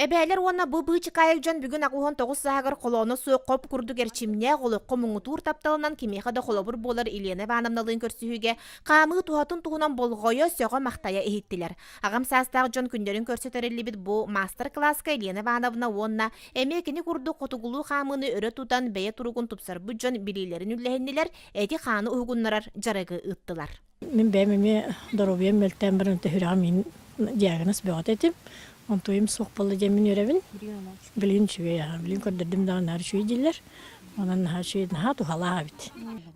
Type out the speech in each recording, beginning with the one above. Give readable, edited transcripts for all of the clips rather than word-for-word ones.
Эбээлер уонна бу бычы кайылжан бүгүн агухон 9 саагар колоно суо коп курдук эрчимне голокко муңутуур тапталынан кимеха да холобур болар Елена Ивановналыын көрсүһүгө хаамыы тухатын туһунан болгойо сөго мактая эһиттилер. Агам саастаах жон куннэрин көрсөтөрүлүбүт бу мастер класска Елена Ивановна уонна эмекини курдук котугулуу хаамыны өрө тутан бэйэ туругун тупсарбы жон билилерин үллэһиннилер эти хааны уһугуннарар жарыгы ыттылар. Мен бэмими доробием мелтен бирин төһүрәмин диагноз бөгөт этим. Онтойым соқпалы жемін өребін. Білін шүйе, білін көрдірдім дағын әр шүйе дейлер. Онан әр шүйедін хату халаға бит.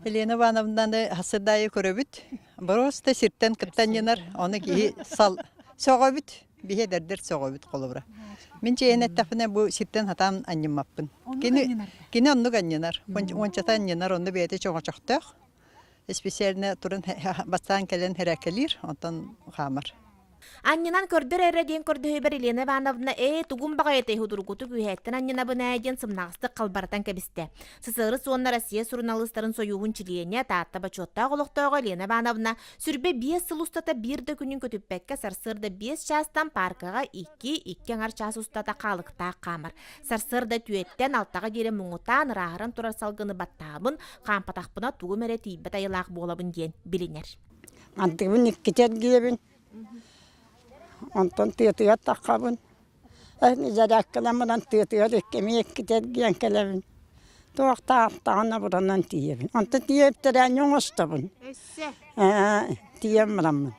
Елена Ивановнаны хасырдайы көрөбіт. Просто сирттен кыттан енар, оны кейі сал соға бит. Бихе дәрдер соға бит қолыбыра. Мен чейін әттәфіне бұл сирттен хатам аннемаппын. Кені оннук анненар. Ончата анненар, онды бейті чоға чоқтақ. Специаліне тұрын бастан кәлен хәрәкелер, онтан хамар. Аннынан көрдөр эрреден көрдөһөбөр Елена Ивановна тугун багайты худургуту күһәттен аннана бынайден сымнагысты калбартан кебисте. Сысыры сонна Россия сурналыстарын союгун чилиене Таатта бочуоттаах олохтоого Елена Ивановна сүрбе 5 сыл устата биэрдэ күнүн көтүппекке сарсыарда 5 чаастан паркага 2 аңар час устата калыктаах камар. Сарсыарда түеттен алтага жере муңутан раарын турар салгыны баттаабын хаампытахпына тугу мере тийбет айылаах болабын диэн билинер. Антыбын иккитет гиебин. Ondan tüyatüyat takabın. Zarak kalamdan tüyatüyat ekkemi ekkitет giyen kelebin. Tuğak tağına burandan tüyebin. Ondan tüyepteren yoğustabın. Tüyem ramın.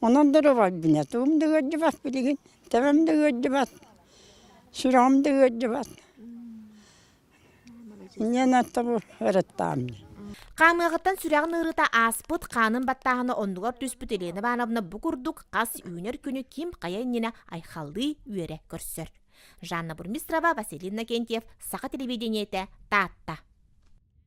Onun duru var bine. Tuğum da gördü bat bilgin. Tevem de gördü bat. Şuram da gördü bat. İnyen atta bu öğrettamın. Хаамыахпыттан сүрәгін ыарыыта ааспыт хааным баттааьына ондугар түспүт Елена Ивановна бу курдук кас үүнер күнү ким каяйнина айхаллыы үөрэ көрсөр. Жанна Бурмистрова, Василина Кентьев, Саха телевидениете, Таатта.